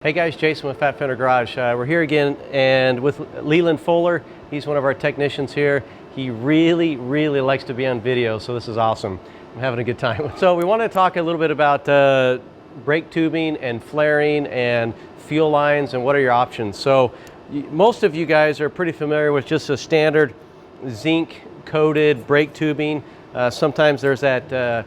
Hey guys, Jason with Fat Fender Garage. We're here again and with Leeland Fuller. He's one of our technicians here. He really likes to be on video, so this is awesome. I'm having a good time. So we want to talk a little bit about brake tubing and flaring and fuel lines and what are your options. So most of you guys are pretty familiar with just a standard zinc coated brake tubing. Sometimes there's that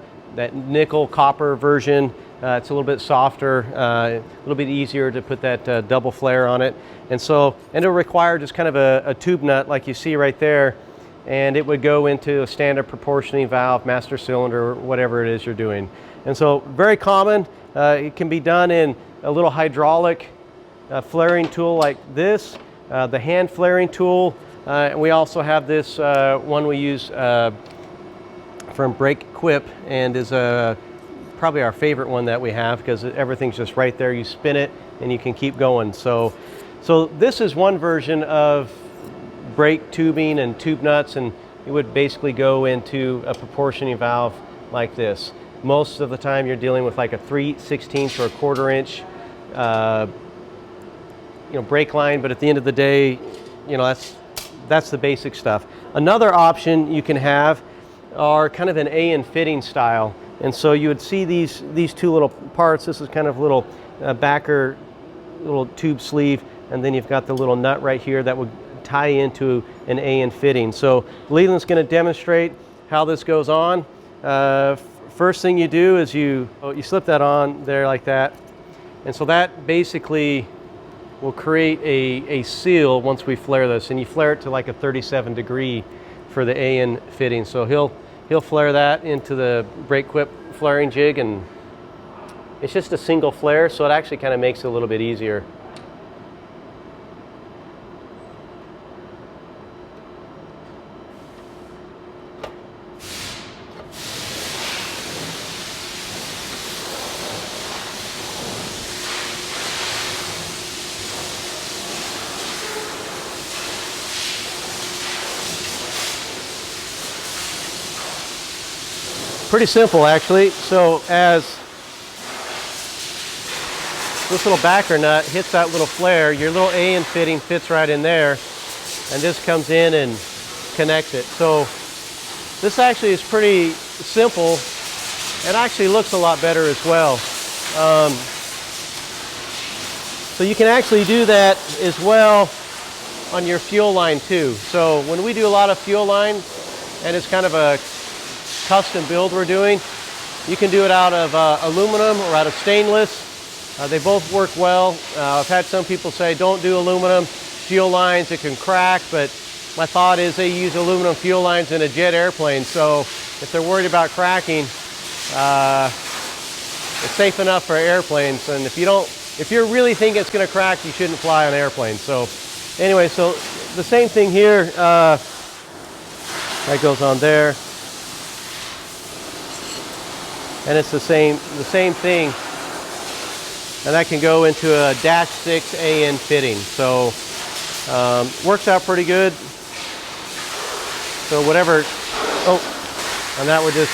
nickel copper version. It's a little bit softer, a little bit easier to put that double flare on it. And it'll require just kind of a tube nut like you see right there, and it would go into a standard proportioning valve, master cylinder, whatever it is you're doing. And so very common. It can be done in a little hydraulic flaring tool like this, the hand flaring tool. And we also have this one we use from Brake Quip, and is probably our favorite one that we have because everything's just right there. You spin it and you can keep going. So this is one version of brake tubing and tube nuts, and it would basically go into a proportioning valve like this. Most of the time you're dealing with like a 3/16 or a 1/4 inch brake line, but at the end of the day, that's the basic stuff. Another option you can have are kind of an A-in fitting style. And so you would see these two little parts. This is kind of little backer, little tube sleeve, and then you've got the little nut right here that would tie into an A-in fitting. So Leeland's going to demonstrate how this goes on. First thing you do is you slip that on there like that, and so that basically will create a seal once we flare this, and you flare it to like a 37 degree for the A-in fitting. So he'll flare that into the Brake Quip flaring jig, and it's just a single flare, so it actually kind of makes it a little bit easier. Pretty simple actually. So as this little backer nut hits that little flare, your little A-in fitting fits right in there, and this comes in and connects it. So this actually is pretty simple. It actually looks a lot better as well. So you can actually do that as well on your fuel line too. So when we do a lot of fuel line, and it's kind of a custom build we're doing, you can do it out of aluminum or out of stainless. They both work well. I've had some people say don't do aluminum fuel lines, it can crack, but my thought is they use aluminum fuel lines in a jet airplane, so if they're worried about cracking, it's safe enough for airplanes. And if you really think it's going to crack, you shouldn't fly on airplanes. So anyway, so the same thing here, that goes on there. And it's the same thing, and that can go into a -6 A-in fitting. So works out pretty good. So whatever, and that would just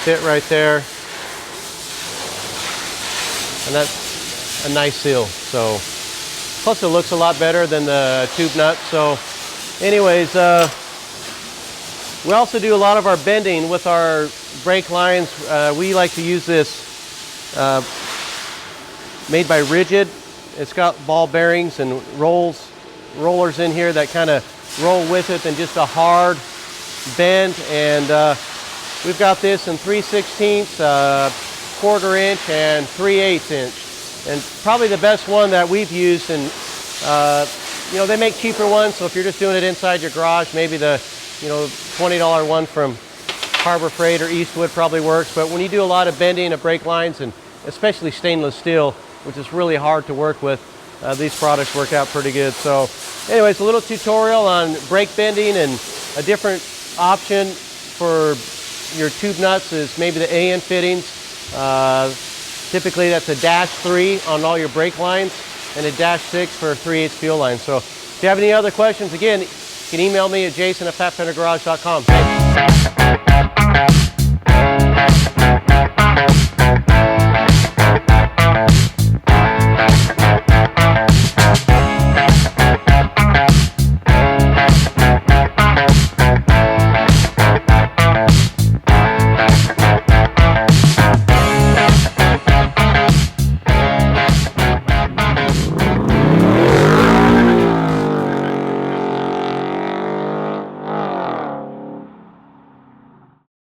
fit right there, and that's a nice seal. So plus it looks a lot better than the tube nut. So anyways, we also do a lot of our bending with our brake lines. We like to use this made by Rigid. It's got ball bearings and rollers in here that kind of roll with it, and just a hard bend. And we've got this in 3/16, 1/4 inch, and 3/8 inch. And probably the best one that we've used, and they make cheaper ones, so if you're just doing it inside your garage, maybe the $20 one from Harbor Freight or Eastwood probably works. But when you do a lot of bending of brake lines, and especially stainless steel, which is really hard to work with, these products work out pretty good. So anyways, a little tutorial on brake bending, and a different option for your tube nuts is maybe the A-in fittings. Typically that's a -3 on all your brake lines, and a -6 for a 3/8 fuel line. So if you have any other questions, again, you can email me at jason@fatfendergarage.com.